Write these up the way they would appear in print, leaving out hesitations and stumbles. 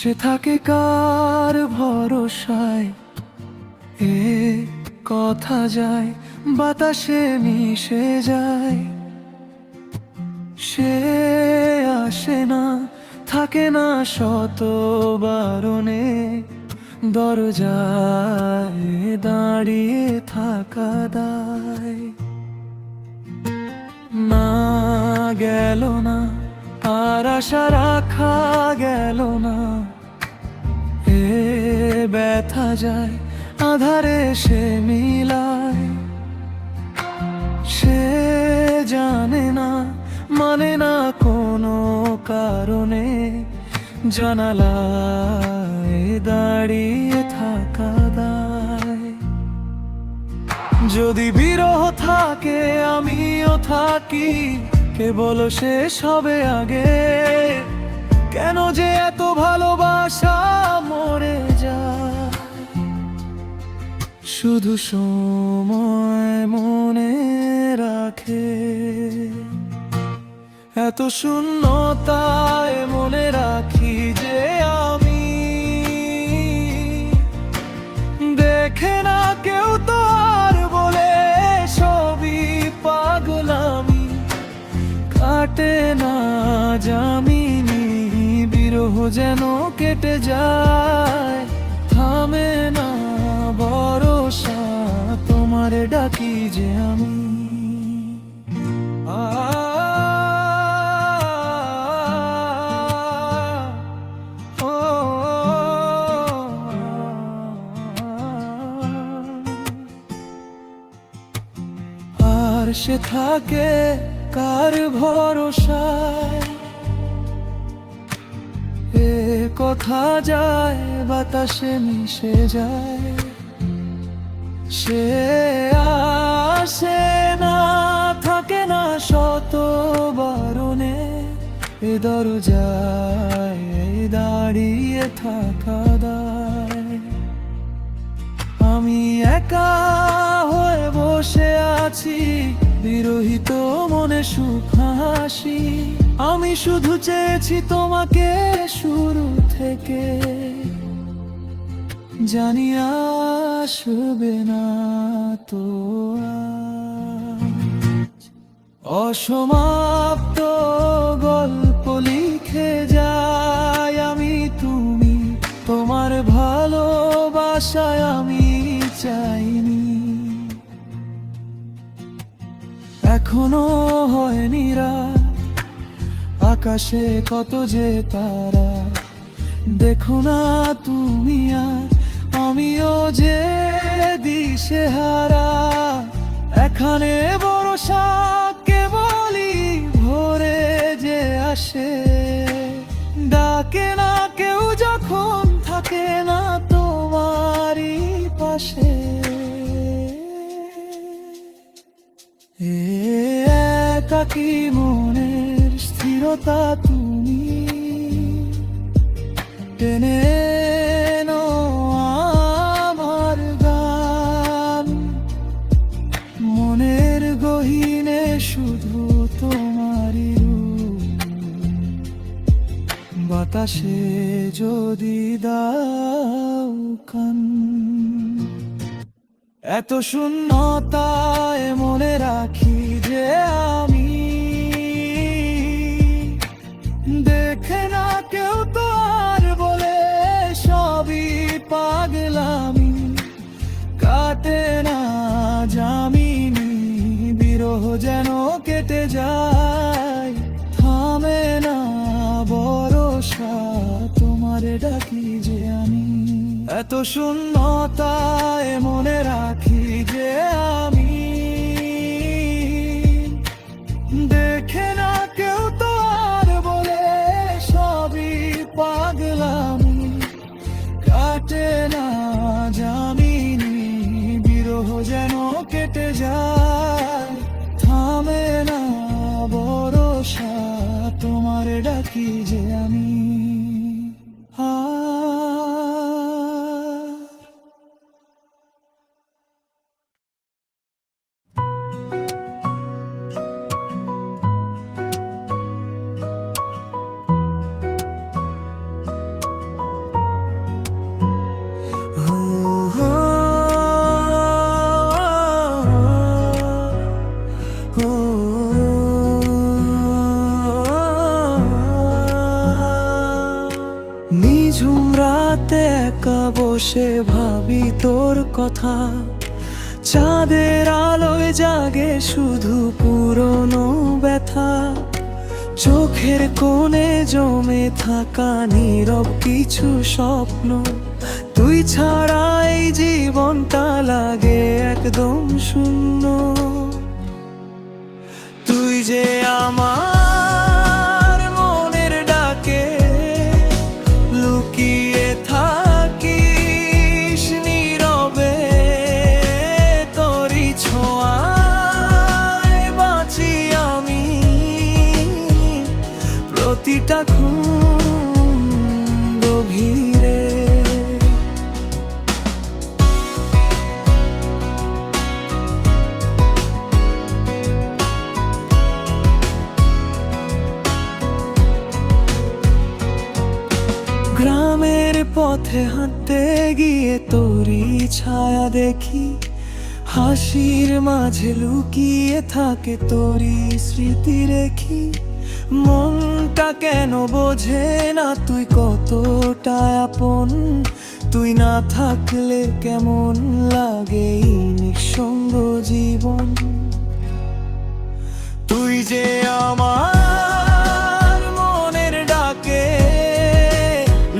সে থাকে কার ভরসায়, এ কথা যায় বাতাসে মিশে যায়। সে আসে না, থাকে না শত বারণে, দরজায় দাঁড়িয়ে থাকা দায়। না গেল না, আর আশা রাখা গেল না, এ ব্যথা যায় আধারে সে মিলায়। সে জানে না, মানে না কোনো কারণে, জানালায় দাঁড়িয়ে থাকা দায়। যদি বিরহ থাকে আমিও থাকি, কেবল শেষ হবে আগে। কেন যে এত ভালোবাসা মরে যায়, শুধু সময় মনে রাখে। এত শূন্যতায় মনে রাখি যে আমি, দেখে না কেউ তো আর বলে সবই পাগলামি। কাটে না যামিনী, বিরহ যেন কেটে যায়, থামে না ভরসা, তোমারে ডাকি যে আমি। আর সে থাকে কার ভরসায়, এ কথা যায় বাতাসে মিশে যায়। সে আসে না, থাকে না শত বারণে, এ দরজায় দাঁড়িয়ে থাকা দায়। আমি একা হয়ে বসে আছি, বিরহিত মনে সুখ হাসি। আমি শুধু চেয়েছি তোমাকে শুরু থেকে, জানি আসবে না তো আজ। অসমাপ্ত গল্প লিখে যাই আমি, তুমি তোমার ভালোবাসায় আমি চাইনি। এখনো হয়নি রাত, আকাশে কত যে তারা, দেখো না তুমি আর আমিও যে দিশেহারা। এখানে ভরসা কেবলই ভোরে যে আসে, ডাকে না কেউ যখন থাকে না তোমারই পাশে। একাকী মনের স্থিরতা তুমি টেনে এনো আমার গান। মনের গহীনে শুধু তোমারই রূপ, বাতাসে যদি দাও কান। এত শূন্যতায় মনে রাখি যে আমি, দেখে না কেউ তো আর বলে সবই পাগলামি। কাটে না যামিনী, বিরহ যেন কেটে যায়, থামে না ভরসা, তোমারে ডাকি যে আমি। এত শূন্যতায় মনে রাখি যে আমি, দেখে না কেউ তো আর বলে সবই পাগলামি। কাটে না যামিনী, বিরহ যেন কেটে যায়, থামে না ভরসা, তোমারে ডাকি যে আমি। রাতে একা বসে ভাবি তোর কথা, চাঁদের আলোয় জাগে শুধু পুরনো ব্যথা। চোখের কোণে জমে থাকা নীরব কিছু স্বপ্ন, তুই ছাড়া এই জীবনটা লাগে একদম শূন্য। তুই যে আমার মনের ডাকে লুকিয়ে থাকিস নীরবে, তোরই ছোঁয়ায় বাঁচি আমি প্রতিটা ঘুম গভীরে। গ্রামের পথে হাঁটতে গিয়ে তোরই ছায়া দেখি, হাসির মাঝে লুকিয়ে থাকে তোরই স্মৃতি রেখি। মনটা কেন বোঝে না তুই কতটা আপন, তুই না থাকলে কেমন লাগে এই নিঃসঙ্গ জীবন। তুই যে আমার মনের ডাকে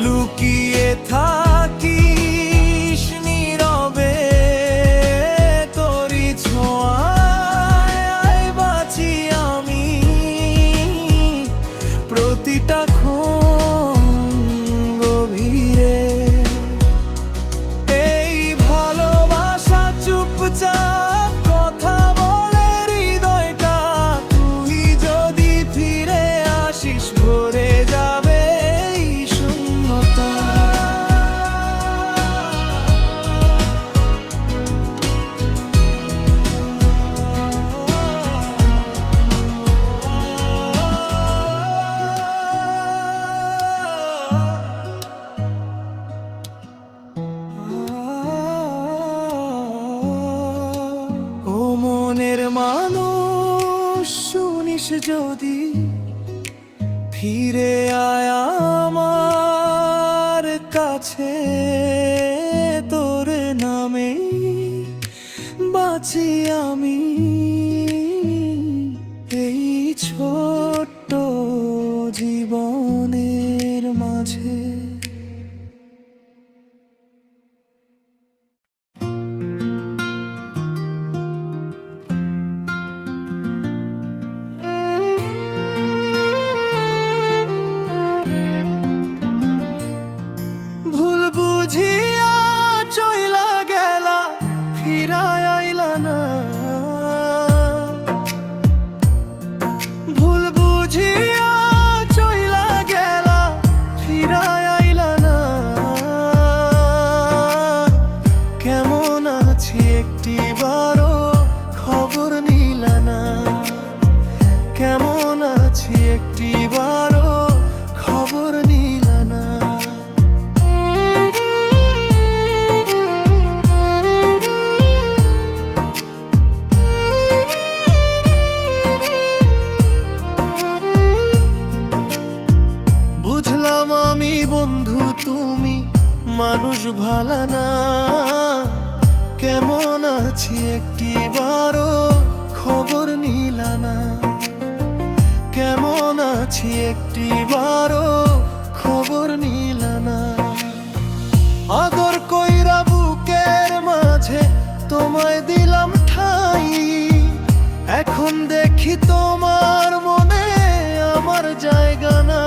লুকিয়ে থাকিস নীরবে, তোরই ছোঁয়ায় বাঁচি আমি প্রতিটা ক্ষণ গভীরে। এই ভালোবাসা চুপচাপ কথা বলে হৃদয়টা, তুই যদি ফিরে আসিস ভরে যাবে এই শূন্যতা। ও মনের মানুষ শুনিস যদি, ফিরে আয় আমার কাছে, তোর নামে বাঁচি আমি এই ছোট্ট জীবনের মাঝে। ভুল বুঝিয়া চইলা গেলা ফিরায় আইলা না, ভুল বুঝিয়া চইলা গেলা ফিরায় আইলা না। কেমন আছি একটিবারও খবর নিলা না, কেমন আছি একটিবারও খবর নিলা না। বুঝলাম আমি বন্ধু তুমি মানুষ ভালা না, কেমন আছি একটিবারও খবর নিলা না, কেমন আছি একটিবারও খবর নিলা না। আদর কইরা বুকের মাঝে তোমায় দিলাম ঠাই, এখন দেখি তোমার মনে আমার জায়গা না।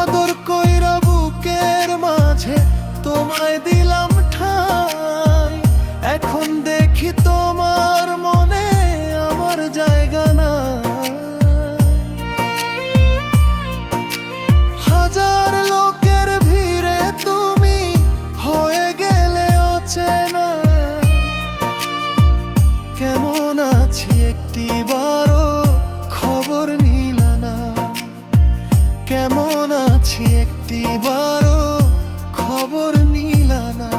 আদর কইরা বুকের মাঝে তোমায় দিলাম ঠাই, এখন দেখি তোমার মনে আমার জায়গা না। হাজার লোকের ভিড়ে তুমি হয়ে গেলে অচেনা, কেমন আছি একটিবারও খবর নিলা না, কেমন আছি একটিবারও খবর নিলা না।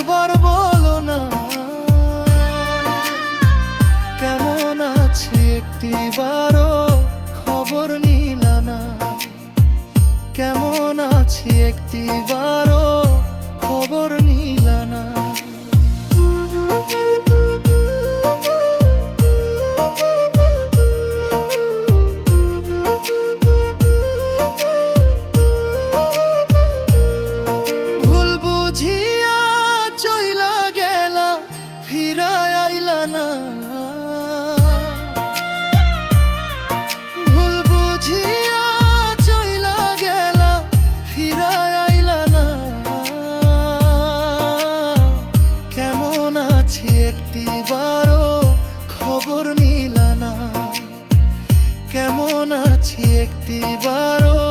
একবার বলো না কেমন আছি, একটিবারও খবর নিলা না। কেমন আছি একটিবারও খবর নিলা না। ভুল বুঝিয়া চইলা গেলা, ফিরায় আইলা না। ভুল বুঝিয়া চইলা গেলা, ফিরায় আইলা না। কেমন আছি একটিবারও খবর নিলা না। কেমন আছি একটিবারও